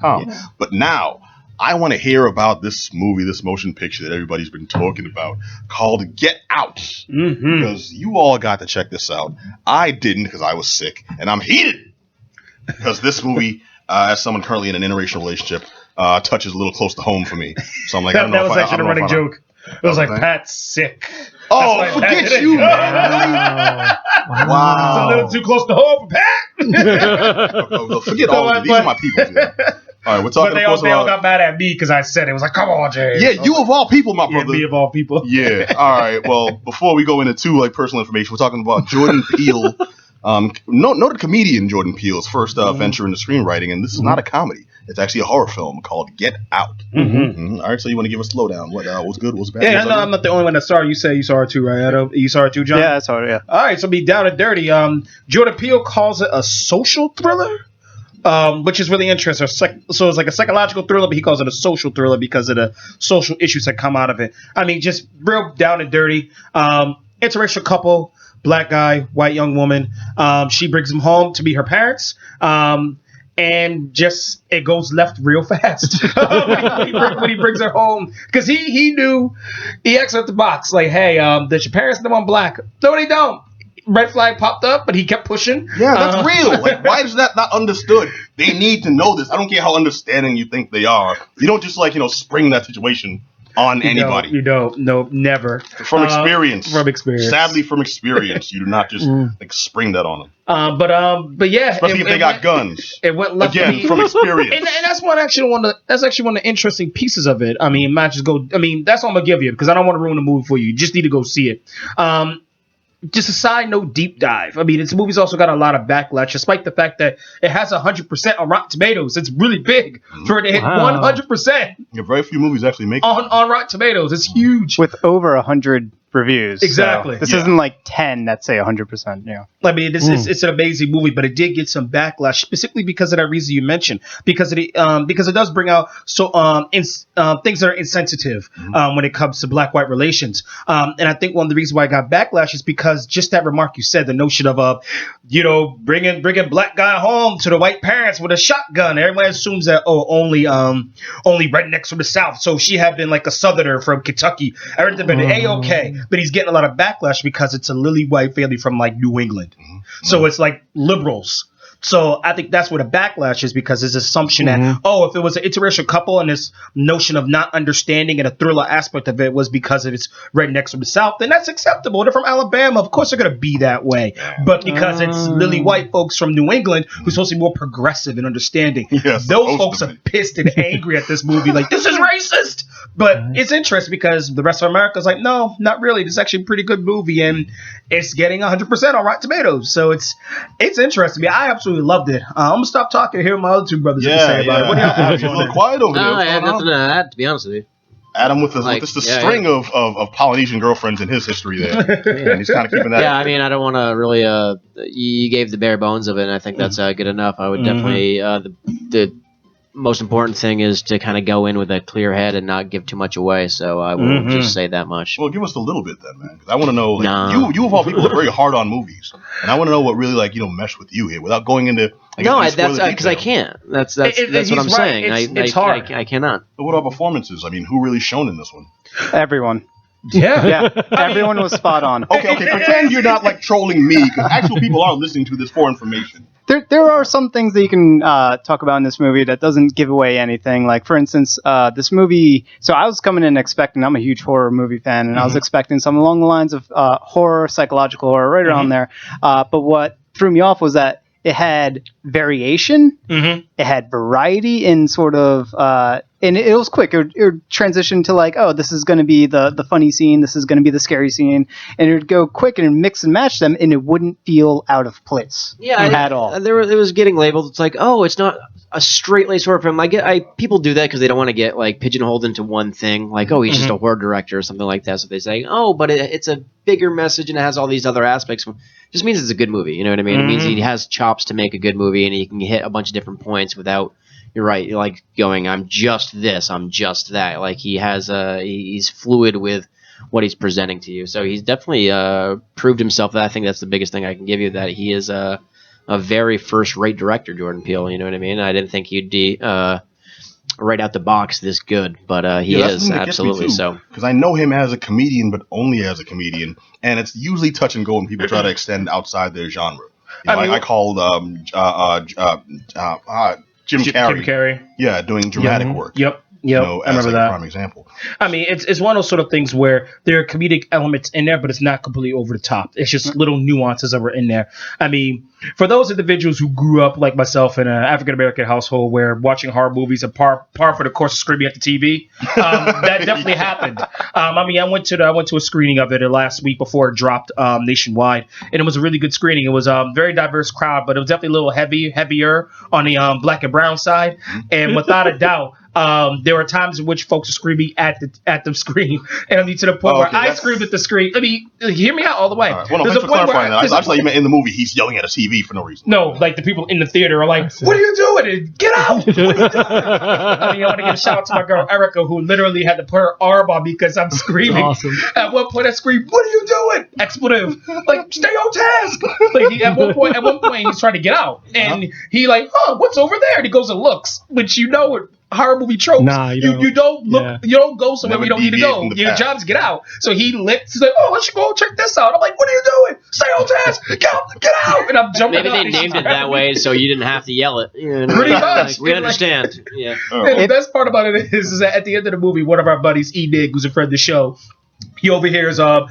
But now, I want to hear about this movie, this motion picture that everybody's been talking about called Get Out. Because you all got to check this out. I didn't because I was sick. And I'm heated because this movie, as someone currently in an interracial relationship, touches a little close to home for me. So I'm like, I don't know that was actually a running joke. It was like, Pat's sick. Oh, forget you, man. Wow. It's a little too close to home for Pat. Forget all of you. These are my people. All right, we're talking. But they all got mad at me because I said it. Was like, come on, James. Yeah, you of all people, my brother. Me of all people. Yeah. All right. Well, before we go into too personal information, we're talking about Jordan Peele. Noted comedian Jordan Peele's first venture into screenwriting, and this is not a comedy. It's actually a horror film called Get Out. All right, so you want to give us a lowdown? What's good? What's bad? Yeah, I'm not the only one that saw it. You say you saw it too, right, Adam? You saw it too, John? Yeah, I saw it. Yeah. All right, so be down and dirty. Jordan Peele calls it a social thriller. Which is really interesting. So it's like a psychological thriller, but he calls it a social thriller because of the social issues that come out of it. I mean, just real down and dirty. Interracial couple, black guy, white young woman. She brings him home to meet her parents. And just it goes left real fast when he brings her home, because he knew, he asked at the box like, hey, does your parents know I'm black? No, they don't. Red flag popped up, but he kept pushing. Yeah, that's real. Like, why is that not understood? They need to know this. I don't care how understanding you think they are. You don't just spring that situation on anybody. You don't. No, never. From experience. From experience. Sadly, from experience, you do not just spring that on them. But yeah, especially if they got guns. It went left again from experience, and that's actually one of the interesting pieces of it. I mean, that's all I'm gonna give you because I don't want to ruin the movie for you. You just need to go see it. Just a side note, deep dive. I mean, this movie's also got a lot of backlash, despite the fact that it has 100% on Rotten Tomatoes. It's really big for it to hit 100%. Yeah, very few movies actually make on Rotten Tomatoes. It's huge with over 100 reviews. Exactly. So this isn't like 10 that say 100%. Yeah. I mean, it's an amazing movie, but it did get some backlash specifically because of that reason you mentioned. Because it does bring out things that are insensitive when it comes to black-white relations. And I think one of the reasons why I got backlash is because just that remark you said, the notion of bringing black guy home to the white parents with a shotgun. Everyone assumes that only rednecks from the South. So she had been like a Southerner from Kentucky. Everything been A-okay. But he's getting a lot of backlash because it's a lily white family from like New England. So it's like liberals. So I think that's where the backlash is, because there's this assumption that, if it was an interracial couple and this notion of not understanding and a thriller aspect of it was because of its rednecks from the South, then that's acceptable. They're from Alabama. Of course they're going to be that way. But because it's lily white folks from New England who's supposed to be more progressive and understanding, those folks are pissed and angry at this movie. Like, this is racist. But it's interesting because the rest of America's like, no, not really. This is actually a pretty good movie. And it's getting 100% on Rotten Tomatoes. So it's interesting. I absolutely loved it. I'm gonna stop talking and hear what my other two brothers have to say about it. What do y'all think? A little quiet over there. I had nothing to add, to be honest with you. Adam with the string of Polynesian girlfriends in his history there. And he's kind of keeping that. Yeah, I mean, I don't want to really. You gave the bare bones of it, and I think that's good enough. I would definitely. The most important thing is to kind of go in with a clear head and not give too much away. So I will just say that much. Well, give us a little bit then, man. Because I want to know. You of all people are very hard on movies, and I want to know what really mesh with you here without going into. That's because I can't. That's what I'm saying. It's hard. I cannot. But what about performances? I mean, who really shone in this one? Everyone. Yeah. Everyone was spot on. Okay. Pretend you're not like trolling me, because actual people are listening to this for information. There are some things that you can talk about in this movie that doesn't give away anything. Like, for instance, this movie. So I was coming in expecting. I'm a huge horror movie fan, and I was expecting something along the lines of horror, psychological horror, right around there. But what threw me off was that it had variation. It had variety in sort of. And it was quick. It would transition to like, oh, this is going to be the funny scene. This is going to be the scary scene. And it would go quick and mix and match them, and it wouldn't feel out of place at all. It was getting labeled. It's like, oh, it's not a straight-laced horror film. People do that because they don't want to get like pigeonholed into one thing. Like, oh, he's just a horror director or something like that. So they say, oh, but it's a bigger message and it has all these other aspects. It just means it's a good movie. You know what I mean? It means he has chops to make a good movie, and he can hit a bunch of different points without. You're right. You're like going, I'm just this, I'm just that. Like he's fluid with what he's presenting to you. So he's definitely proved himself. I think that's the biggest thing I can give you, that he is a very first-rate director, Jordan Peele. You know what I mean? I didn't think he'd be right out the box this good, but he that's is something that gets me, absolutely too, so. because I know him as a comedian, but only as a comedian, and it's usually touch and go when people try to extend outside their genre. You know, I called Jim Carrey, yeah, doing dramatic work. Yep. You know, I remember as like that. a prime example. I mean, it's one of those sort of things where there are comedic elements in there, but it's not completely over the top. It's just little nuances that were in there. I mean, for those individuals who grew up like myself in an African American household where watching horror movies are par for the course of screaming at the TV, that definitely happened. I mean, I went to a screening of it last week before it dropped nationwide, and it was a really good screening. It was a very diverse crowd, but it was definitely a little heavier on the black and brown side, and without a doubt. There were times in which folks are screaming at the screen, and I mean to the point where I screamed at the screen. I mean, hear me out all the way. Right. Well, no, thanks for clarifying that. I thought you meant in the movie he's yelling at a TV for no reason. No, like the people in the theater are like, "What are you doing? Get out! What are you doing?" I mean, I want to give a shout out to my girl Erica, who literally had to put her arm on me because I'm screaming. Awesome. At one point, I screamed, "What are you doing?" Expletive. Like, stay on task. Like at one point, he's trying to get out, and he like, what's over there? And he goes and looks, which horror movie tropes. Nah, you don't look. Yeah. You don't go somewhere Never you don't need to go. Your job is to get out. So he's like, let's go check this out. I'm like, what are you doing? Stay on task. Get out. And I'm jumping. Maybe they named it that way so you didn't have to yell it. You know, pretty much. Like, we understand. Yeah. And the best part about it is that at the end of the movie, one of our buddies, E-Dig, who's a friend of the show, he overhears an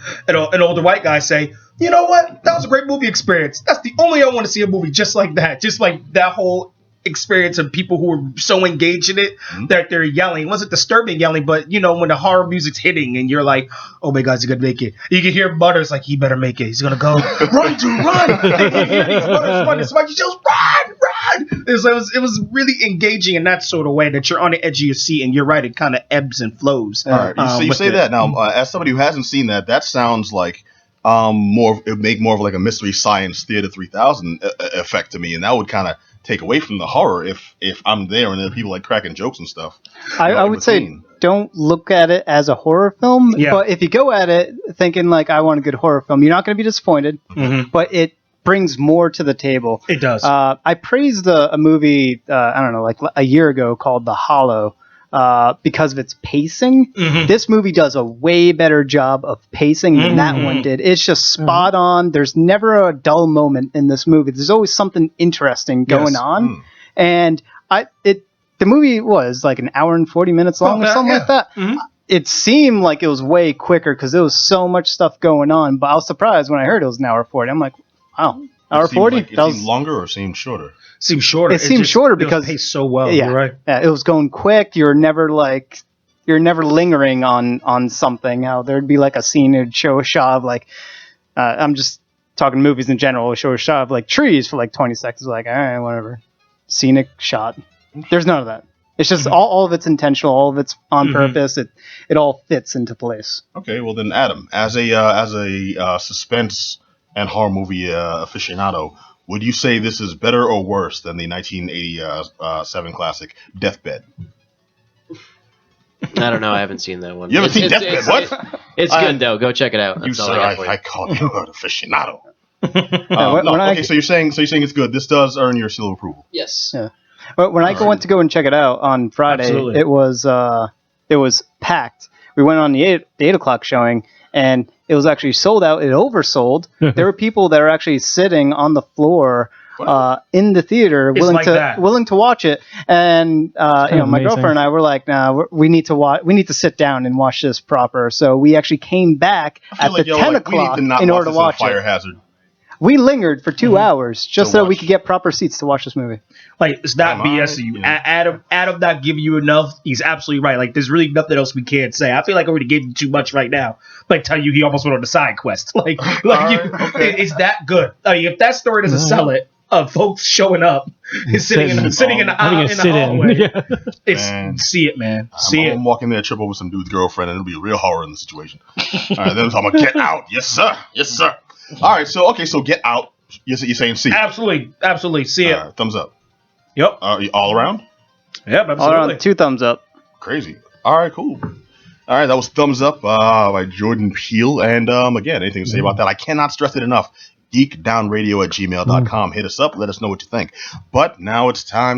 older white guy say, "You know what? That was a great movie experience. That's the only I want to see a movie just like that. Just like that whole experience of people who were so engaged in it that they're yelling. It wasn't disturbing yelling, but you know, when the horror music's hitting and you're like, oh my God, he's gonna make it. You can hear Butters like, he better make it. He's gonna go, run. And you hear these Butters run. It's like, yells, run. It was really engaging in that sort of way that you're on the edge of your seat, and you're right, it kind of ebbs and flows. All right, so you say that now, as somebody who hasn't seen that sounds like it would make more of like a Mystery Science Theater 3000 effect to me, and that would kind of take away from the horror if I'm there and there are people like cracking jokes and stuff. I would say don't look at it as a horror film, but if you go at it thinking like I want a good horror film, you're not going to be disappointed, but it brings more to the table. It does. I praised a movie, I don't know, like a year ago called The Hollow. Because of its pacing. This movie does a way better job of pacing than that one did. It's just spot on. There's never a dull moment in this movie. There's always something interesting going on. And the movie was like an hour and 40 minutes long or something like that. It seemed like it was way quicker because there was so much stuff going on, but I was surprised when I heard it was an hour 40. I'm like, wow, hour 40? Like, it seemed longer or seemed shorter? Seems shorter. It seemed shorter because it paced so well. Yeah, you're right. Yeah, it was going quick. You're never lingering on something. How there'd be like a scene, it'd show a shot of like, I'm just talking movies in general. It'd show a shot of like trees for like 20 seconds. Like, all right, whatever, scenic shot. There's none of that. It's just all of it's intentional. All of it's on purpose. It all fits into place. Okay, well then, Adam, as a suspense and horror movie aficionado, would you say this is better or worse than the 1987 classic Deathbed? I don't know. I haven't seen that one. You haven't seen Deathbed? What? It's good, though. Go check it out. You said I called you an aficionado. Okay, so you're saying it's good. This does earn your seal of approval. Yes. Yeah. But when I went to go and check it out on Friday, it was packed. We went on the 8 o'clock showing, and it was actually sold out. It oversold. There were people that were actually sitting on the floor in the theater, willing to watch it. And my girlfriend and I were like, "Nah, we need to sit down and watch this proper." So we actually came back at the 10 o'clock in order to watch it. Hazard. We lingered for 2 hours just so we could get proper seats to watch this movie. Like, it's not BS to you. Adam not giving you enough. He's absolutely right. Like, there's really nothing else we can't say. I feel like I already gave him too much right now. Like, tell you he almost went on the side quest. It's that good. I mean, if that story doesn't sell it, of folks showing up and sitting in the hallway. See it, man. I'm walking there, trip over some dude's girlfriend, and it'll be a real horror in the situation. All right, then I'm gonna get out. Yes, sir. All right, so Get Out. You're saying see? Absolutely. See it. Thumbs up. Yep. All around? Yep, absolutely. All around, 2 thumbs up. Crazy. All right, cool. All right, that was Thumbs Up by Jordan Peele. And again, anything to say about that? I cannot stress it enough. geekdownradio@gmail.com. Hit us up. Let us know what you think. But now it's time to